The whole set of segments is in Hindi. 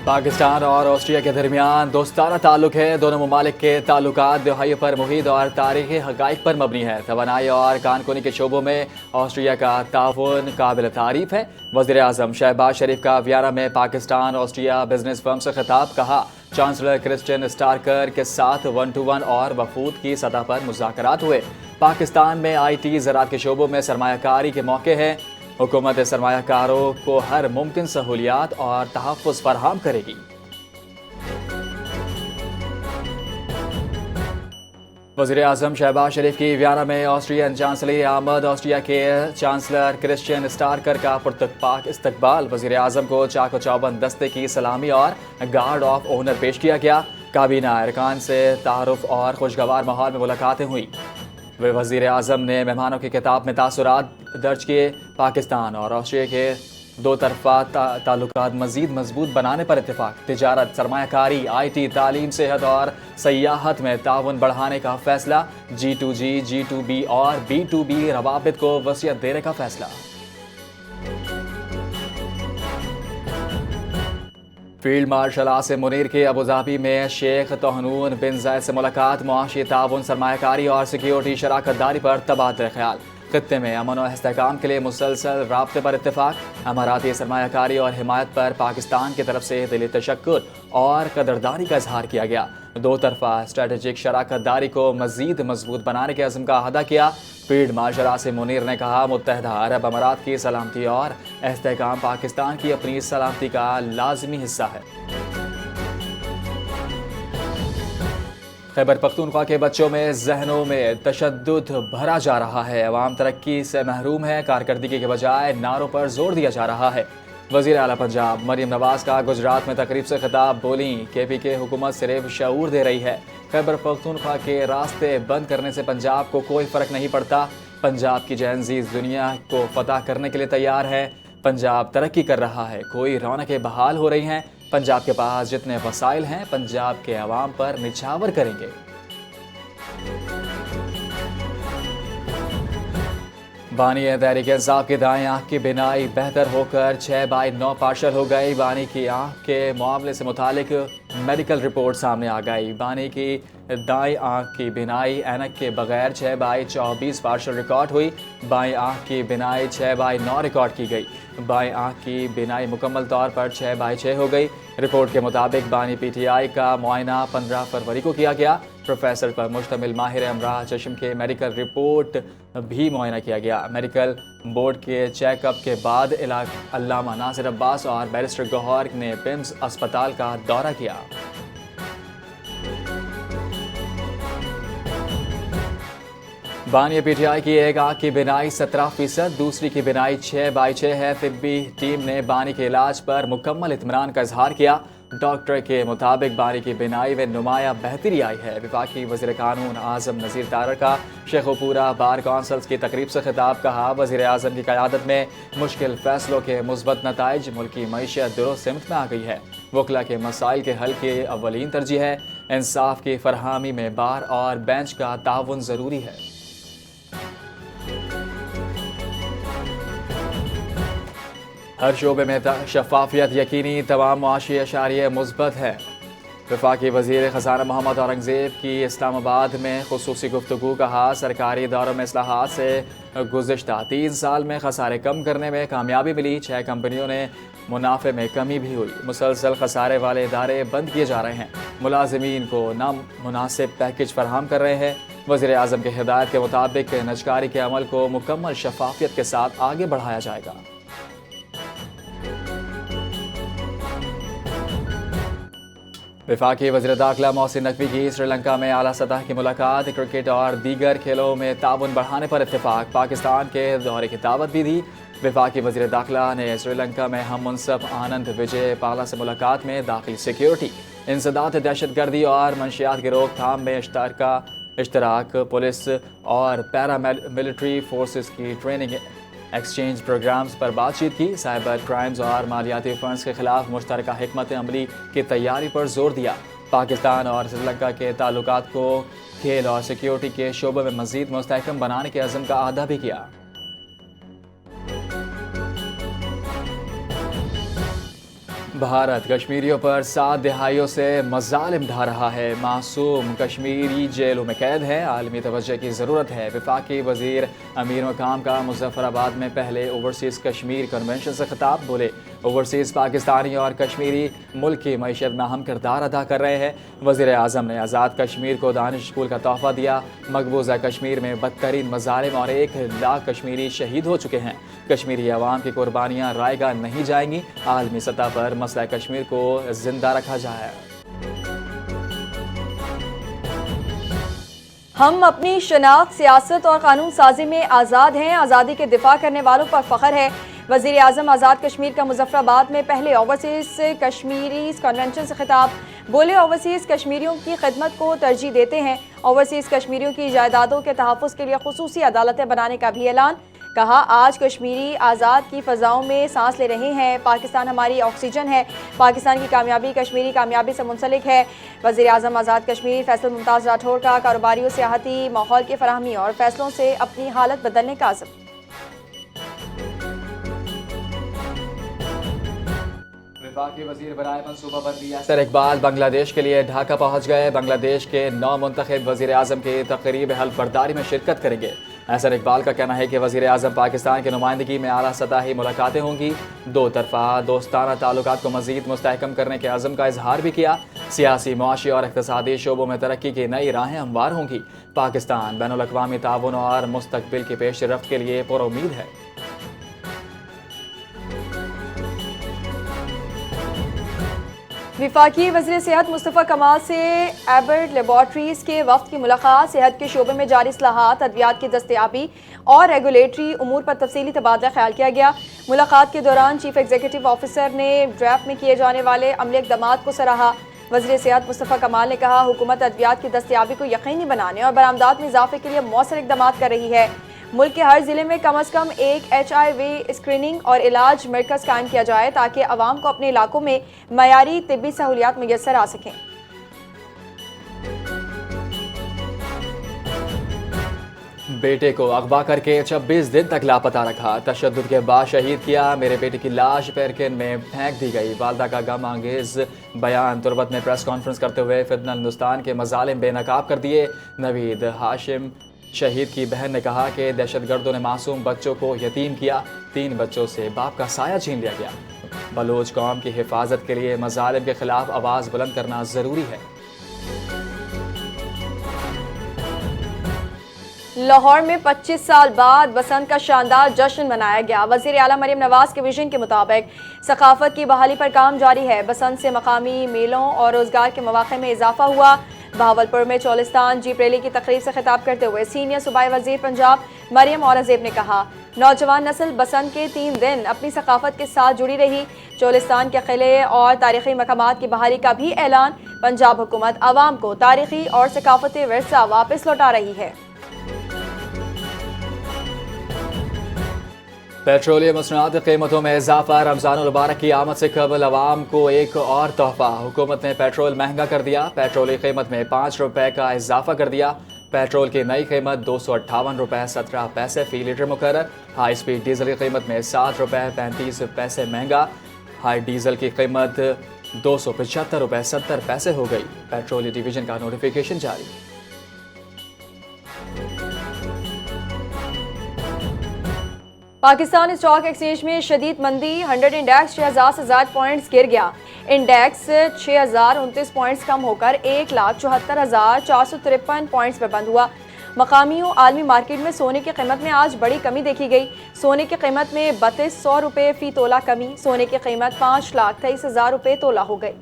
पाकिस्तान और ऑस्ट्रिया के दरमियान दोस्ताना ताल्लुक है। दोनों ममालिक के ताल्लुकात दहाई पर मुहित और तारीखी हक़ाइक़ पर मबनी है। तवानाई और कानकुनी के शोबों में ऑस्ट्रिया का ताउन काबिल तारीफ है। वज़ीर आज़म शहबाज शरीफ का वियना में पाकिस्तान ऑस्ट्रिया बिजनेस फर्म से खिताब। कहा, चांसलर क्रिस्टियन स्टारकर के साथ 1-to-1 और वफूद की सतह पर मुज़ाकरात हुए। पाकिस्तान में IT ज़राअत के शोबों में सरमायाकारी के मौके हैं। हुकूमत सरमायाकारों को हर मुमकिन सहूलियात और तहफ़्फ़ुज़ फराहम करेगी। वज़ीर आज़म शहबाज शरीफ की वियना में ऑस्ट्रियन चांसलर आमद। ऑस्ट्रिया के चांसलर क्रिस्टियन स्टारकर का पुरतपाक इस्तकबाल। वज़ीर आज़म को चाको चौबंद दस्ते की सलामी और गार्ड ऑफ ऑनर पेश किया गया। काबीना अरकान से तारुफ और खुशगवार माहौल में मुलाकातें हुई। वज़ीर आज़म ने मेहमानों की किताब में तासुरात दर्ज किए। पाकिस्तान और ऑस्ट्रिया के दो तरफा ताल्लुकात मज़ीद मजबूत बनाने पर इत्तेफाक। तिजारत, सरमायाकारी, IT, तालीम, सेहत और सयाहत में ताउन बढ़ाने का फैसला। G2G, G2B और B2B रवाबित को वसीयत देने का फैसला। फील्ड मार्शल आसिम मुनीर की अबूधाबी में शेख तोहनून बिन जायद से मुलाकात। मुआशी ताउन, सरमायाकारी और सिक्योरिटी शराकतदारी पर तबादला ख्याल। खत्ते में अमन और इस्तेहकाम के लिए मुसलसल राब्ते पर इत्तेफाक। अमाराती सरमायाकारी और हिमायत पर पाकिस्तान की तरफ से दिली तशक्कुर और कदरदानी का इजहार किया गया। दो तरफा स्ट्रेटेजिक शराकतदारी को मजीद मजबूत बनाने के अज़्म का अहदा किया। फील्ड मार्शल आसिम मुनीर ने कहा, मुत्तहदा अरब अमारात की सलामती और इस्तेहकाम पाकिस्तान की अपनी सलामती का लाजमी हिस्सा है। खैबर पख्तूनख्वा के बच्चों में जहनों में तशद्दुद भरा जा रहा है। अवाम तरक्की से महरूम है। कारकर्दगी के बजाय नारों पर जोर दिया जा रहा है। वज़ीर आला पंजाब मरियम नवाज का गुजरात में तकरीब से खिताब। बोली, KPK हुकूमत सिर्फ शऊर दे रही है। खैबर पख्तूनख्वा के रास्ते बंद करने से पंजाब को कोई फ़र्क नहीं पड़ता। पंजाब की जैन जीज दुनिया को फतह करने के लिए तैयार है। पंजाब तरक्की कर रहा है। कोई रौनकें बहाल हो रही हैं। पंजाब के पास जितने वसाइल हैं, पंजाब के अवाम पर निछावर करेंगे। बानी तहरीक इंसाफ की दाएं आँख की बिनाई बेहतर होकर 6/9 पार्शल हो गई। बानी की आँख के मामले से मुतालिक मेडिकल रिपोर्ट सामने आ गई। बानी की दाएं आँख की बिनाई ऐनक के बगैर 6/24 पार्शल रिकॉर्ड हुई। बाएं आँख की बिनाई 6/9 रिकॉर्ड की गई। बाएं आँख की बिनाई मुकम्मल तौर पर 6/6 हो गई। रिपोर्ट के मुताबिक बानी PTI का मुआयना 15 फरवरी को किया गया। प्रोफेसर पर मुश्तमिल माहिर अमराह चश्म के मेडिकल रिपोर्ट भी मुआयना किया गया। मेडिकल बोर्ड के चेकअप के बाद अल्लामा नासिर अब्बास और बैरिस्टर गौहर ने पिम्स अस्पताल का दौरा किया। बानी PTI की एक आँख की बिनाई 17%, दूसरी की बिनाई 6/6 है। तिब्बी टीम ने बानी के इलाज पर मुकम्मल इत्मीनान का इजहार किया। डॉक्टर के मुताबिक बानी की बिनाई में नुमाया बेहतरी आई है। वफाकी वज़ीर कानून आज़म नज़ीर तारर का शेखोपुरा बार काउंसिल्स की तकरीब से खिताब। कहा, वज़ीर आज़म की क़यादत में मुश्किल फ़ैसलों के मुस्बत नताइज। मुल्की मईशत दुरुस्त सिमत में आ गई है। वकला के मसाइल के हल की अव्वलीन तरजीह है। इंसाफ की फरहमी में बार और बेंच का ताउन ज़रूरी है। हर शोबे में शफाफियत यकीनी। तमाम मुआशी अशारिये मुस्बत है। वफाकी वज़ीर ख़ज़ाना मोहम्मद औरंगज़ेब की इस्लामाबाद में खुसूसी गुफ्तगू। कहा, सरकारी इदारों में इस्लाहात से गुज़िश्ता 3 साल में खसारे कम करने में कामयाबी मिली। 6 कंपनियों ने मुनाफे में कमी भी हुई। मुसलसल खसारे वाले इदारे बंद किए जा रहे हैं। मुलाजिमीन को नामुनासिब पैकेज फराहम कर रहे हैं। वज़ीर आज़म की हिदायत के मुताबिक नजकारी के अमल को मुकम्मल शफाफियत के साथ आगे बढ़ाया जाएगा। वफाकी वज़ीर दाखिला मोहसिन नकवी की श्रीलंका में आला सतह की मुलाकात। क्रिकेट और दीगर खेलों में ताउन बढ़ाने पर इत्तेफाक। पाकिस्तान के दौरे की दावत भी दी। वफाकी वज़ीर दाखिला ने श्रीलंका में हम मुनसब आनंद विजय पाला से मुलाकात में दाखिली सिक्योरिटी, इंसदाद, दहशतगर्दी और मंशियात की रोकथाम में इश्तराक, पुलिस और पैरा मिलिट्री फोर्सेस की ट्रेनिंग एक्सचेंज प्रोग्राम्स पर बातचीत की। साइबर क्राइम्स और मालियाती फंड्स के खिलाफ मुश्तरका हिकमत अमली की तैयारी पर जोर दिया। पाकिस्तान और श्रीलंका के ताल्लुकात को खेल और सिक्योरिटी के शोबे में मजीद मुस्तहकम बनाने के अज़्म का अहदा भी किया। भारत कश्मीरियों पर 7 दहाइयों से मज़ालिम ढा रहा है। मासूम कश्मीरी जेलों में कैद हैं। आलमी तवज्जो की ज़रूरत है। वफाकी वज़ीर अमीर मकाम का मुज़फ़्फ़राबाद में पहले ओवरसीज़ कश्मीर कन्वेंशन से खिताब। बोले, ओवरसीज़ पाकिस्तानी और कश्मीरी मुल्क की मईशत में अहम किरदार अदा कर रहे हैं। वज़ीर आज़म ने आज़ाद कश्मीर को दानिश स्कूल का तोहफ़ा दिया। मकबूजा कश्मीर में बदतरीन मज़ालिम और 1 लाख कश्मीरी शहीद हो चुके हैं। कश्मीरी अवाम की कुर्बानियाँ रायगा नहीं जाएंगी। आलमी सतह पर मसला कश्मीर को जिंदा रखा जाए। हम अपनी शनाख्त, सियासत और कानून साजी में आज़ाद हैं। आज़ादी के दिफा करने वालों पर फ़ख्र है। वज़ीर आज़म आज़ाद कश्मीर का मुज़फ़्फ़राबाद में पहले ओवरसीज़ कश्मीरी कन्वेंशन से खिताब। बोले, ओवरसीज़ कश्मीरियों की खिदमत को तरजीह देते हैं। ओवरसीज़ कश्मीरियों की जायदादों के तहफ़्फ़ुज़ के लिए खुसूसी अदालतें बनाने का भी ऐलान। कहा, आज कश्मीरी आज़ाद की फ़ज़ाओं में सांस ले रहे हैं। पाकिस्तान हमारी ऑक्सीजन है। पाकिस्तान की कामयाबी कश्मीरी कामयाबी से मुंसलिक है। वज़ीर आज़म आज़ाद कश्मीर फैसल मुमताज़ राठौर का कारोबारियों, सियाहती माहौल की फराहमी और फैसलों से अपनी हालत बदलने का आज़म। वफाकी वज़ीर बराए मनसूबा बंदी यासिर इकबाल बांग्लादेश के लिए ढाका पहुँच गए। बांग्लादेश के 9 मुंतखब वज़ीर आज़म की तक़रीब हल्फ बर्दारी में शिरकत करेंगे। यासिर इकबाल का कहना है कि वज़ीर आज़म पाकिस्तान की नुमाइंदगी में आला सतही मुलाकातें होंगी। 2 तरफ़ा दोस्ताना ताल्लुकात को मज़ीद मुस्तहकम करने के अज़म का इजहार भी किया। सियासी, मुआशी और इक़्तिसादी शोबों में तरक्की की नई राहें हमवार होंगी। पाकिस्तान बैनुल-अक़वामी ताउन और मुस्तक़बिल की पेशरफ्त के लिए पुरुमीद है। वफाकी वज़ीर सेहत मुस्तफ़ा कमाल से एबर्ट लेबॉर्ट्रीज़ के वफ़द की मुलाकात। सेहत के शोबे में जारी इस्लाहात, अद्वियात की दस्तयाबी और रेगुलेटरी उमूर पर तफसीली तबादला ख्याल किया गया। मुलाकात के दौरान चीफ एग्जीक्यूटिव ऑफिसर ने ड्राफ्ट में किए जाने वाले अमले इक़दामात को सराहा। वज़ीर सेहत मुस्तफ़ा कमाल ने कहा, हुकूमत अद्वियात की दस्तयाबी को यकीनी बनाने और बरामदात में इजाफे के लिए मौसर इक़दामात कर रही है। मुल्क के हर ज़िले में कम अज़ कम एक HIV स्क्रीनिंग और इलाज मरकज़ कायम किया जाए ताकि अवाम को अपने इलाकों में मयारी तिब्बी सहूलियात मुयस्सर आ सकें। बेटे को अगवा करके 26 दिन तक लापता रखा। तशद्दुद के बाद शहीद किया। मेरे बेटे की लाश पेरकिन में फेंक दी गई। वालदा का गम अंगेज बयान। तुरबत में प्रेस कॉन्फ्रेंस करते हुए फितना हिंदुस्तान के मजालिम बेनकाब कर दिए। नवीद हाशिम शहीद की बहन ने कहा कि दहशतगर्दों ने मासूम बच्चों को यतीम किया। 3 बच्चों से बाप का साया छीन लिया गया। बलोच कौम की हिफाजत के लिए मजालिम के खिलाफ आवाज़ बुलंद करना ज़रूरी है। लाहौर में 25 साल बाद बसंत का शानदार जश्न मनाया गया। वज़ीर आला मरियम नवाज के विजन के मुताबिक सकाफत की बहाली पर काम जारी है। बसंत से मकामी मेलों और रोजगार के मौक़े में इजाफा हुआ। बहावलपुर में चौलिस्तान जीप रैली की तकरीब से खिताब करते हुए सीनियर सूबाई वज़ीर पंजाब मरियम औरंगज़ेब ने कहा, नौजवान नस्ल बसंत के 3 दिन अपनी सकाफत के साथ जुड़ी रही। चौलिस्तान के किले और तारीखी मकामात की बहाली का भी ऐलान। पंजाब हुकूमत आवाम को तारीखी और सकाफती विरसा वापस लौटा रही है। पेट्रोलियम मसनूआत की कीमतों में इजाफा। रमज़ान मुबारक की आमद से कबल आवाम को एक और तोहफा। हुकूमत ने पेट्रोल महंगा कर दिया। पेट्रोल की कीमत में 5 रुपये का इजाफा कर दिया। पेट्रोल की नई कीमत 258 रुपये 17 पैसे फ़ी लीटर मुकर्रर। हाई स्पीड डीजल की कीमत में 7 रुपये 35 पैसे महंगा। हाई डीजल की कीमत 275 रुपये 70 पैसे हो गई। पेट्रोलियम डिवीज़न का नोटिफिकेशन जारी। पाकिस्तान स्टॉक एक्सचेंज में शदीद मंदी। 100 इंडेक्स 6000 से ज़्यादा पॉइंट्स गिर गया। इंडेक्स 6029 पॉइंट्स कम होकर 1,74,453 पॉइंट्स पर बंद हुआ। मकामी और आलमी मार्केट में सोने की कीमत में आज बड़ी कमी देखी गई। सोने की कीमत में 3200 रुपये फ़ी तोला कमी। सोने की कीमत 5,23,000 रुपये तोला हो गई।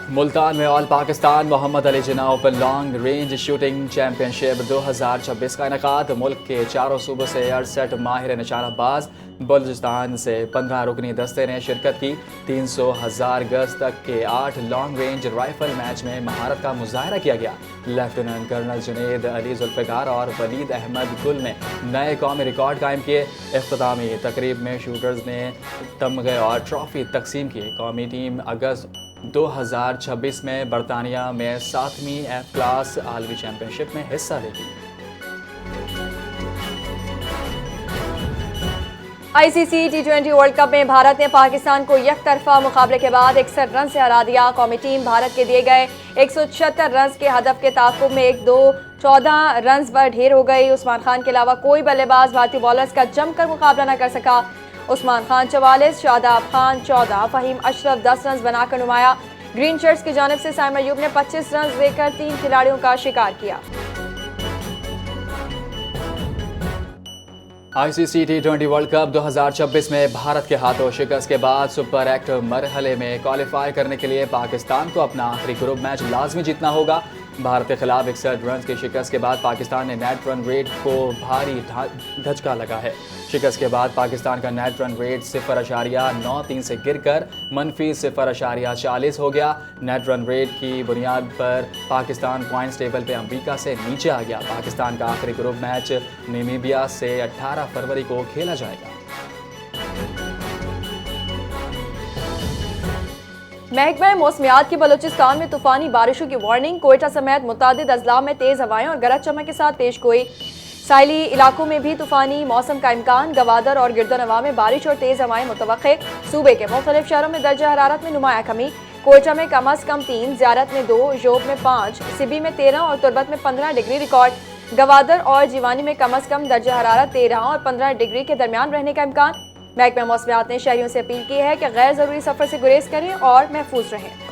मुल्तान में all Pakistan Mohammad Ali Jinnah open long range shooting championship 2026 का इनेकाद। मुल्क के 4 सूबों से 68 माहिर निशानाबाज। बलूचिस्तान से 15 रुकनी दस्ते ने शिरकत की। 300,000 गज तक के 8 लॉन्ग रेंज राइफल मैच में महारत का मुजाहरा किया गया। लेफ्टिनेंट कर्नल जुनेद अली जुल्फ़िकार और वलीद अहमद गुल ने नए कौमी रिकॉर्ड कायम किए। इख्तितामी तकरीब में शूटर्स ने तमगे और ट्रॉफी तकसीम की। कौमी टीम अगस्त 2026 में बरतानिया में 7वीं F क्लास आलमी चैंपियनशिप में हिस्सा लेगी। ICC T20 वर्ल्ड कप में भारत ने पाकिस्तान को यकतरफा मुकाबले के बाद 61 रन से हरा दिया। कौमी टीम भारत के दिए गए 176 रन के हदफ के ताक़ुब में 14 रन पर ढेर हो गई। उस्मान खान के अलावा कोई बल्लेबाज भारतीय बॉलर्स का जमकर मुकाबला न कर सका। उस्मान खान 44, शादाब खान 14, फहीम अशरफ 10 रन बनाकर नुमाया। ग्रीन शर्ट्स की जानिब से साइम अयूब ने 25 रन देकर 3 खिलाड़ियों का शिकार किया। ICC T20 वर्ल्ड कप 2026 में भारत के हाथों शिकस्त के बाद सुपर 8 मरहले में क्वालिफाई करने के लिए पाकिस्तान को अपना आखिरी ग्रुप मैच लाजमी जीतना होगा। भारत के खिलाफ 61 रन की शिकस्त के बाद पाकिस्तान ने नेट रन रेट को भारी धचका लगा है। शिकस्त के बाद पाकिस्तान का नेट रन रेट 0.93 से गिरकर -0.40 हो गया। नेट रन रेट की बुनियाद पर पाकिस्तान पॉइंट्स टेबल पे अमेरिका से नीचे आ गया। पाकिस्तान का आखिरी ग्रुप मैच नामीबिया से 18 फरवरी को खेला जाएगा। महकमा मौसमियात की बलूचिस्तान में तूफानी बारिशों की वार्निंग। कोयटा समेत मुतादिद अजला में तेज हवाएं और गरज चमक के साथ पेश गोई। साहिली इलाकों में भी तूफानी मौसम का इम्कान। गवादर और गिरदनवा में बारिश और तेज हवाएं मुतवक्के। सूबे के मुख्तलिफ शहरों में दर्जा हरारत में नुमाया कमी। कोयटा में कम अज कम 3, ज़ियारत में 2, योब में 5, सिबी में 13 और तुरबत में 15 डिग्री रिकॉर्ड। गवादर और जीवानी में कम अज कम दर्जा हरारत 13 और 15 डिग्री के दरमियान रहने का इम्कान। महकमा मौसमियात ने शहरियों से अपील की है कि गैर ज़रूरी सफ़र से गुरेज करें और महफूज रहें।